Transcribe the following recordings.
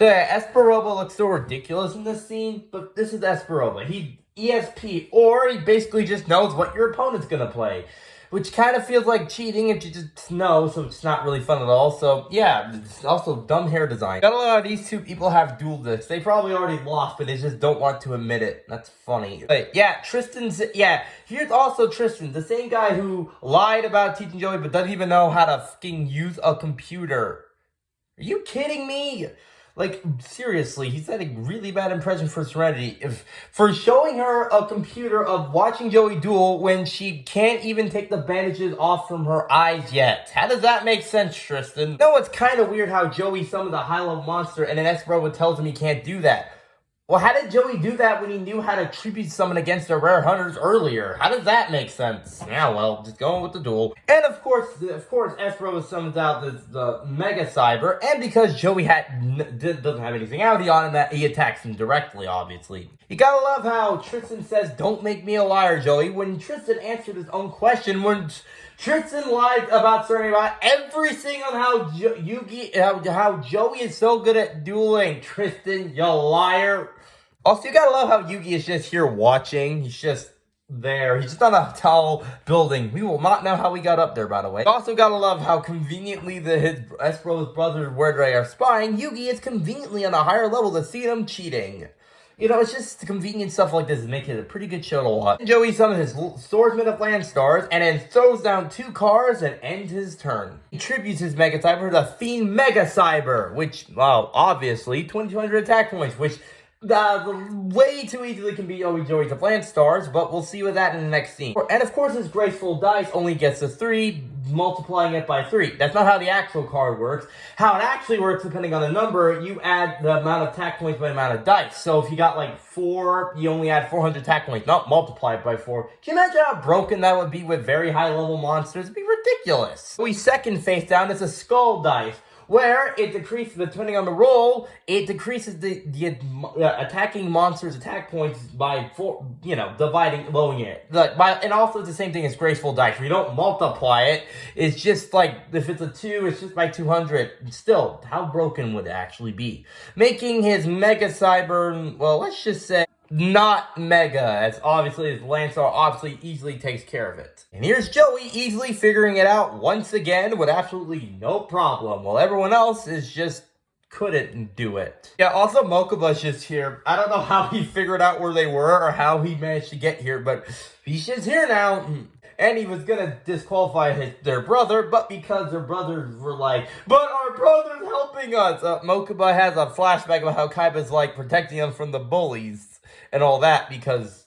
So yeah, Esperoba looks so ridiculous in this scene, but this is Esperoba. He ESP, or he basically just knows what your opponent's gonna play, which kind of feels like cheating if you just know, so it's not really fun at all. So yeah, it's also dumb hair design. Gotta love how these two people have duel discs. They probably already lost, but they just don't want to admit it. That's funny. But yeah, here's also Tristan, the same guy who lied about teaching Joey, but doesn't even know how to fucking use a computer. Are you kidding me? Like, seriously, he's had a really bad impression for Serenity for showing her a computer of watching Joey duel when she can't even take the bandages off from her eyes yet. How does that make sense, Tristan? You know, it's kind of weird how Joey summoned a high-level monster and then Esperoba tells him he can't do that. Well, how did Joey do that when he knew how to tribute summon against the rare hunters earlier? How does that make sense? Yeah, well, just going with the duel. And of course, Esperoba summons out the Mega Cyber, and because Joey doesn't have anything out, he attacks him directly, obviously. You gotta love how Tristan says, "Don't make me a liar, Joey," when Tristan answered his own question, when Tristan lied about everything on how Joey is so good at dueling. Tristan, you liar. Also, you gotta love how Yugi is just here watching. He's just there. He's just on a tall building. We will not know how he got up there, by the way. Also gotta love how conveniently his Espero's brothers Wordray are spying. Yugi is conveniently on a higher level to see them cheating. You know, it's just convenient stuff like this that make it a pretty good show to watch. Joey summons his Swordsman of Landstars and then throws down 2 cards and ends his turn. He tributes his Mega Cyber to the Fiend Mega Cyber, which, well, obviously, 2200 attack points, which way too easily can beat Joey's of Landstars, but we'll see with that in the next scene. And of course, his Graceful Dice only gets a 3, multiplying it by 3. That's not how the actual card works. How it actually works, depending on the number, you add the amount of attack points by the amount of dice. So if you got like 4, you only add 400 attack points, not multiplied by 4. Can you imagine how broken that would be with very high level monsters? It'd be ridiculous. Joey's second face down is a Skull Dice, where it decreases, depending on the roll, it decreases the attacking monster's attack points by 4, lowering it. And also it's the same thing as Graceful Dice, where you don't multiply it. It's just like, if it's a 2, it's just by 200. Still, how broken would it actually be? Making his Mega Cyber, well, let's just say, not mega, as obviously his Landstar obviously easily takes care of it. And here's Joey easily figuring it out once again with absolutely no problem, while everyone else couldn't do it. Yeah, also Mokuba's just here. I don't know how he figured out where they were or how he managed to get here, but he's just here now. And he was gonna disqualify their brother, but because their brothers were like, "But our brother's helping us," Mokuba has a flashback of how Kaiba's like protecting him from the bullies and all that because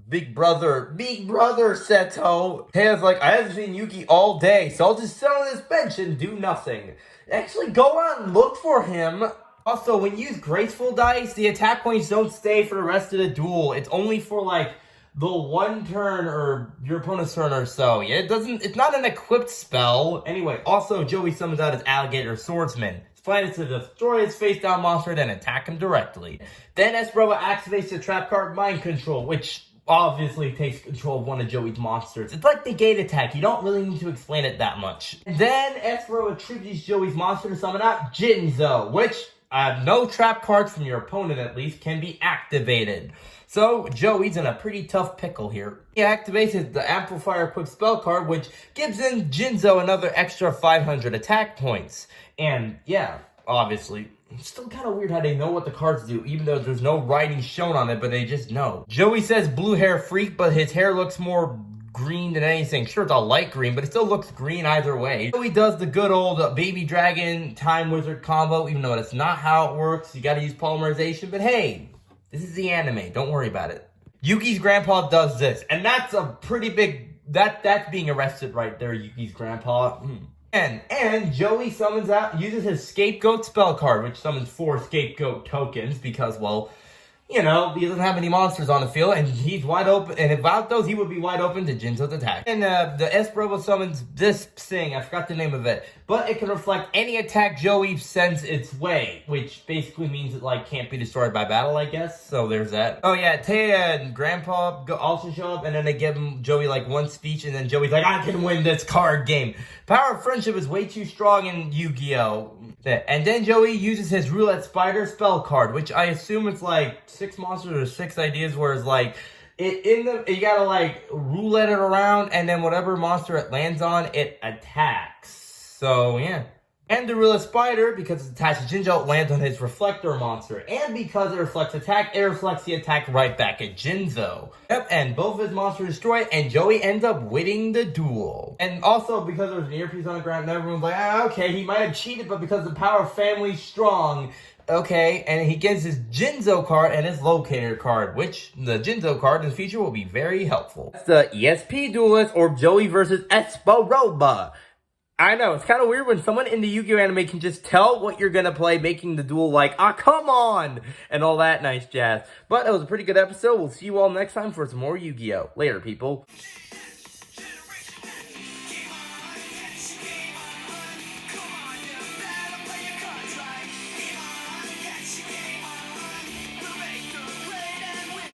big brother Seto. Hei's like, "I haven't seen Yuki all day, so I'll just sit on this bench and do nothing." Actually, go out and look for him. Also, when you use Graceful Dice, the attack points don't stay for the rest of the duel. It's only for like the 1 turn or your opponent's turn or so. Yeah, it's not an equipped spell. Anyway, also Joey summons out his Alligator Swordsman. His plan is to destroy his face-down monster, then attack him directly. Then Esperoba activates the trap card Mind Control, which obviously takes control of one of Joey's monsters. It's like the gate attack. You don't really need to explain it that much. Then Esperoba attributes Joey's monster to summon out Jinzo, which no trap cards from your opponent at least can be activated. So Joey's in a pretty tough pickle here. He activates the Amplifier equipped spell card, which gives in Jinzo another extra 500 attack points. And yeah, obviously, it's still kind of weird how they know what the cards do, even though there's no writing shown on it, but they just know. Joey says blue hair freak, but his hair looks more green than anything. Sure, it's a light green, but it still looks green either way. Joey does the good old Baby Dragon Time Wizard combo, even though that's not how it works. You gotta use polymerization, but hey, this is the anime. Don't worry about it. Yuki's grandpa does this, and that's a pretty big... That's being arrested right there, Yuki's grandpa. And Joey uses his Scapegoat spell card, which summons 4 Scapegoat tokens, because, well, he doesn't have any monsters on the field, and he's wide open, and without those, he would be wide open to Jinzo's attack. And the Esperoba summons this thing, I forgot the name of it, but it can reflect any attack Joey sends its way, which basically means it, can't be destroyed by battle, I guess, so there's that. Oh yeah, Taya and Grandpa also show up, and then they give Joey, one speech, and then Joey's like, "I can win this card game." Power of friendship is way too strong in Yu-Gi-Oh! Yeah, and then Joey uses his roulette spider spell card, which I assume it's like 6 monsters or 6 ideas, where it's like you gotta like roulette it around, and then whatever monster it lands on, it attacks. So yeah. And the roulette spider, because it's attached to Yugioh, lands on his reflector monster. And because it reflects attack, it reflects the attack right back at Yugioh. Yep, and both of his monsters destroyed, and Joey ends up winning the duel. And also, because there's an earpiece on the ground, and everyone's like, okay, he might have cheated, but because the power of family's strong, okay, and he gets his Yugioh card and his locator card, which the Yugioh card in the future will be very helpful. That's the ESP duelist, or Joey versus roba. I know, it's kind of weird when someone in the Yu-Gi-Oh anime can just tell what you're gonna play, making the duel like, come on! And all that nice jazz. But it was a pretty good episode. We'll see you all next time for some more Yu-Gi-Oh! Later, people.